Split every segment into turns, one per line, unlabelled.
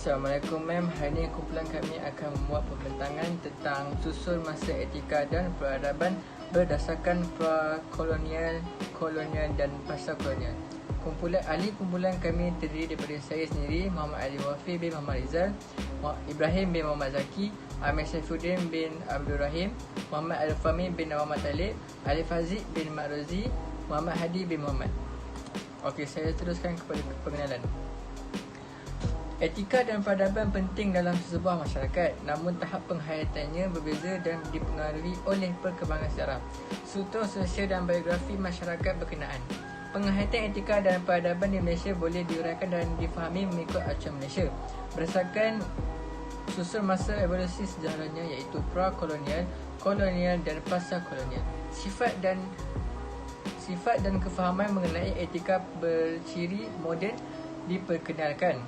Assalamualaikum ma'am. Hari ini kumpulan kami akan membuat pembentangan tentang susun masa etika dan peradaban berdasarkan pra-kolonial, kolonial dan pasca-kolonial. Ahli kumpulan kami terdiri daripada saya sendiri, Muhammad Ali Wafi bin Muhammad Rizal, Ibrahim bin Muhammad Zaki, Amir Saifuddin bin Abdul Rahim, Muhammad Al-Fahmi bin Muhammad Talib, Alif Haziq bin Makrozi, Muhammad Hadi bin Muhammad. Okey, saya teruskan kepada pengenalan. Etika dan peradaban penting dalam sebuah masyarakat, namun tahap penghayatannya berbeza dan dipengaruhi oleh perkembangan sejarah, struktur sosial dan biografi masyarakat berkenaan. Penghayatan etika dan peradaban di Malaysia boleh diuraikan dan difahami mengikut acuan Malaysia berdasarkan susun masa evolusi sejarahnya, iaitu pra-kolonial, kolonial dan pasca-kolonial. Sifat dan kefahaman mengenai etika berciri moden diperkenalkan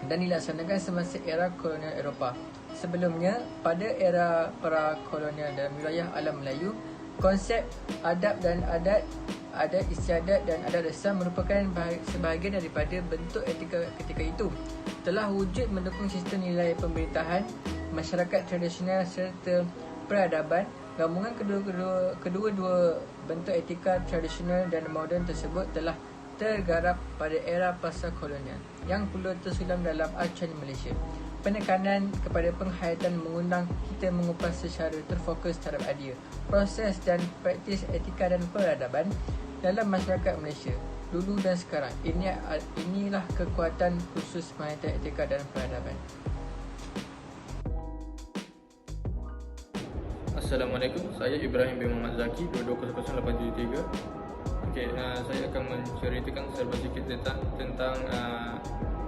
dan dilaksanakan semasa era kolonial Eropah. Sebelumnya, pada era pra-kolonial dalam wilayah alam Melayu, konsep adab dan adat istiadat dan adat resam merupakan sebahagian daripada bentuk etika ketika itu. Telah wujud mendukung sistem nilai pemerintahan, masyarakat tradisional serta peradaban. Gabungan kedua-dua bentuk etika tradisional dan moden tersebut telah tergarap pada era pasca-kolonial yang perlu tersulam dalam acuan Malaysia. Penekanan kepada penghayatan mengundang kita mengupas secara terfokus terhadap idea, proses dan praktis etika dan peradaban dalam masyarakat Malaysia dulu dan sekarang. Inilah kekuatan khusus penghayatan etika dan peradaban.
Assalamualaikum, saya Ibrahim bin Muhammad Zaki, 22000873. Okey, saya akan menceritakan serba sikit tentang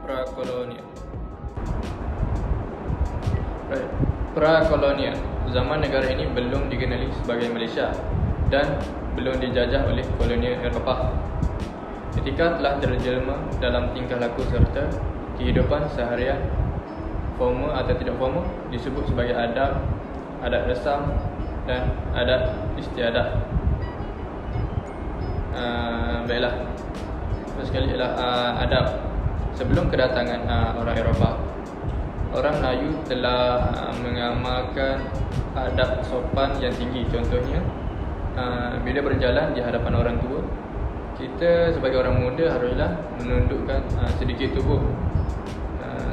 pra-kolonial. Pra-kolonial, zaman negara ini belum dikenali sebagai Malaysia dan belum dijajah oleh kolonial Eropah. Etika telah terjelma dalam tingkah laku serta kehidupan seharian, formal atau tidak formal, disebut sebagai adab, adat resam dan adat istiadat. Baiklah, first sekali ialah adab. Sebelum kedatangan orang Eropah, orang Melayu telah mengamalkan adab sopan yang tinggi. Contohnya, bila berjalan di hadapan orang tua, kita sebagai orang muda haruslah menundukkan sedikit tubuh.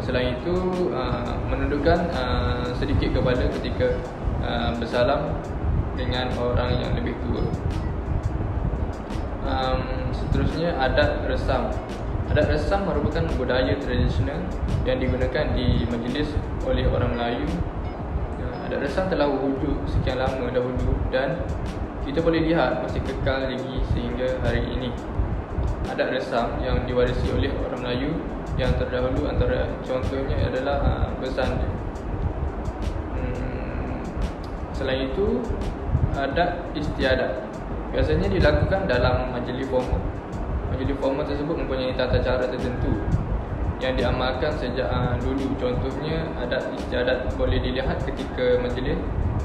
Selain itu, menundukkan sedikit kepala ketika bersalam dengan orang yang lebih tua. Seterusnya, adat resam. Adat resam merupakan budaya tradisional yang digunakan di majlis oleh orang Melayu. Adat resam telah wujud sekian lama dahulu dan kita boleh lihat masih kekal lagi sehingga hari ini. Adat resam yang diwarisi oleh orang Melayu yang terdahulu antara contohnya adalah bersanda. Selain itu, adat istiadat biasanya dilakukan dalam majlis formal. Majlis formal tersebut mempunyai tata cara tertentu yang diamalkan sejak dulu. Contohnya, adat istiadat boleh dilihat ketika majlis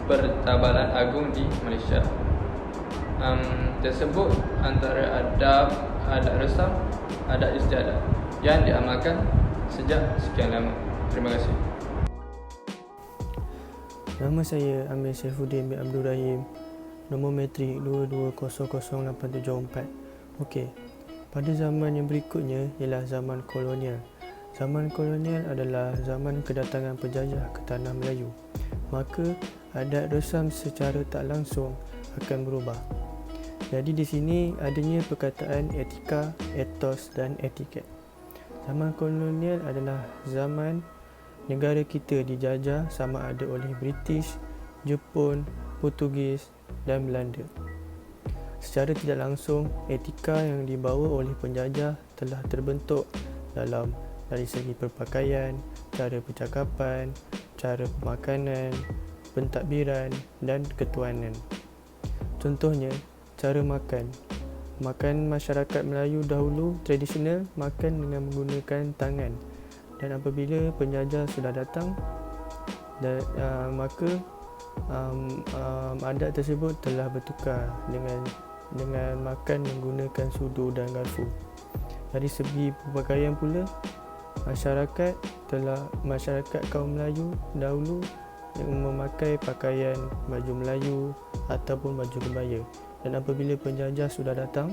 Pertabalan Agung di Malaysia. Tersebut antara adat resam, adat istiadat yang diamalkan sejak sekian lama. Terima kasih.
Nama saya Amir Saifuddin bin Abdul Rahim, nombor metrik 22000874. Okey, pada zaman yang berikutnya ialah zaman kolonial. Zaman kolonial adalah zaman kedatangan penjajah ke tanah Melayu. Maka adat resam secara tak langsung akan berubah. Jadi di sini adanya perkataan etika, etos dan etiket. Zaman kolonial adalah zaman negara kita dijajah sama ada oleh British, Jepun, Portugis dan Belanda. Secara tidak langsung, etika yang dibawa oleh penjajah telah terbentuk dari segi perpakaian, cara percakapan, cara pemakanan, pentadbiran dan ketuanan. Contohnya, cara makan. Makan masyarakat Melayu dahulu tradisional makan dengan menggunakan tangan. Dan apabila penjajah sudah datang, maka adat tersebut telah bertukar dengan makan menggunakan sudu dan garpu. Dari segi pakaian pula, Masyarakat kaum Melayu dahulu yang memakai pakaian baju Melayu ataupun baju kebaya, dan apabila penjajah sudah datang,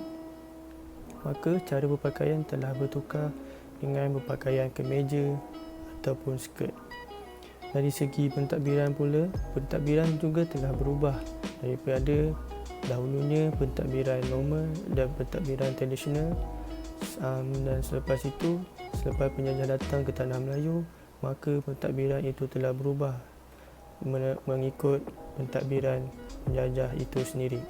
maka cara berpakaian telah bertukar dengan berpakaian kemeja ataupun skirt. Dari segi pentadbiran pula, pentadbiran juga telah berubah daripada dahulunya pentadbiran normal dan pentadbiran tradisional, dan selepas itu, selepas penjajah datang ke tanah Melayu, maka pentadbiran itu telah berubah mengikut pentadbiran penjajah itu sendiri.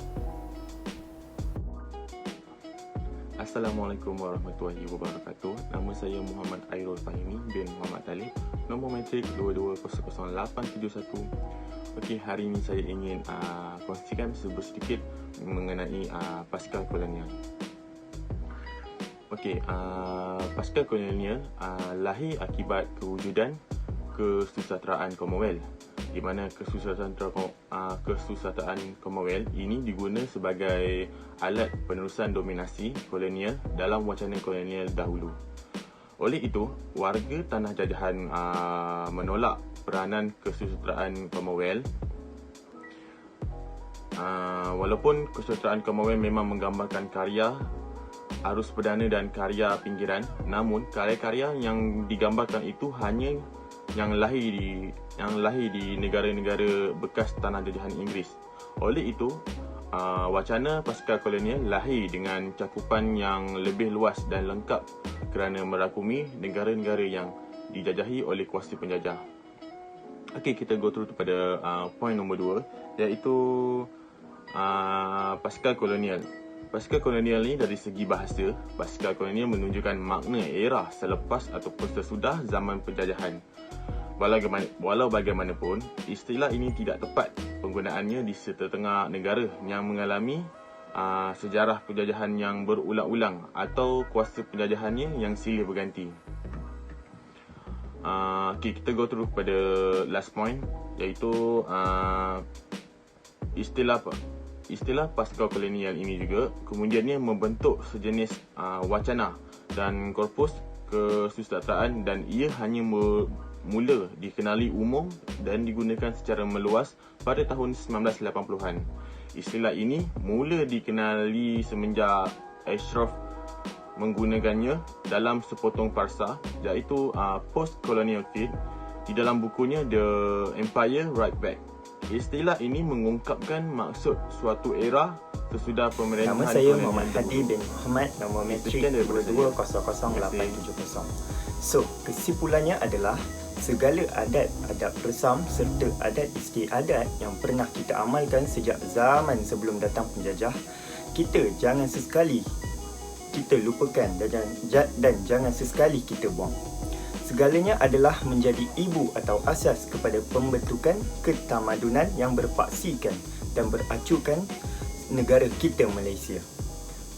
Assalamualaikum warahmatullahi wabarakatuh. Nama saya Muhammad Airul Fahimi bin Muhammad Talib. Nombor matrik 22000871. Okey, hari ini saya ingin kongsikan sedikit mengenai Pasca Kolonial. Okey, Pasca Kolonial lahir akibat kewujudan kesusasteraan Commonwealth, di mana kesusasteraan Commonwealth ini diguna sebagai alat penerusan dominasi kolonial dalam wacana kolonial dahulu. Oleh itu, warga tanah jajahan menolak peranan kesusasteraan Commonwealth. Walaupun kesusasteraan Commonwealth memang menggambarkan karya arus perdana dan karya pinggiran, namun karya-karya yang digambarkan itu hanya yang lahir di negara-negara bekas tanah jajahan Inggeris. Oleh itu, wacana pasca kolonial lahir dengan cakupan yang lebih luas dan lengkap kerana merangkumi negara-negara yang dijajahi oleh kuasa penjajah. Okey, kita go through pada point nombor 2, iaitu pasca kolonial. Pasca kolonial ni dari segi bahasa, pasca kolonial menunjukkan makna era selepas ataupun sesudah zaman penjajahan. Walau bagaimanapun, istilah ini tidak tepat penggunaannya di setengah negara yang mengalami sejarah penjajahan yang berulang-ulang atau kuasa penjajahannya yang silih berganti. Okay, kita go through pada last point, iaitu istilah pasca kolonial ini juga kemudiannya membentuk sejenis wacana dan korpus kesusasteraan, dan ia hanya mula dikenali umum dan digunakan secara meluas pada tahun 1980-an. Istilah ini mula dikenali semenjak Ashraf menggunakannya dalam sepotong parsa, iaitu Post-Colonial Field, di dalam bukunya The Empire Right Back. Istilah ini mengungkapkan maksud suatu era sesudah pemerintahan
Nama saya Muhammad Hadi bin Muhammad, nombor matrik 22000870. So, kesimpulannya adalah segala adat resam serta adat istiadat yang pernah kita amalkan sejak zaman sebelum datang penjajah, kita jangan sesekali kita lupakan dan jangan sesekali kita buang. Segalanya adalah menjadi ibu atau asas kepada pembentukan ketamadunan yang berpaksikan dan beracukan negara kita Malaysia.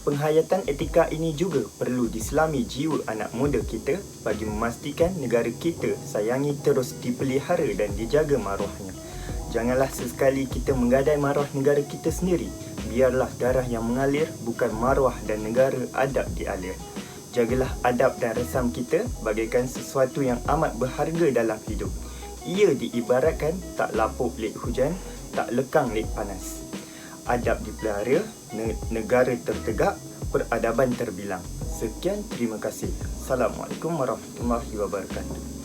Penghayatan etika ini juga perlu diselami jiwa anak muda kita bagi memastikan negara kita sayangi terus dipelihara dan dijaga maruahnya. Janganlah sesekali kita menggadai maruah negara kita sendiri. Biarlah darah yang mengalir, bukan maruah dan negara adab dialir. Jagalah adab dan resam kita bagaikan sesuatu yang amat berharga dalam hidup. Ia diibaratkan tak lapuk lek hujan, tak lekang lek panas. Adab dipelihara, negara tertegak, peradaban terbilang. Sekian, terima kasih. Assalamualaikum warahmatullahi wabarakatuh.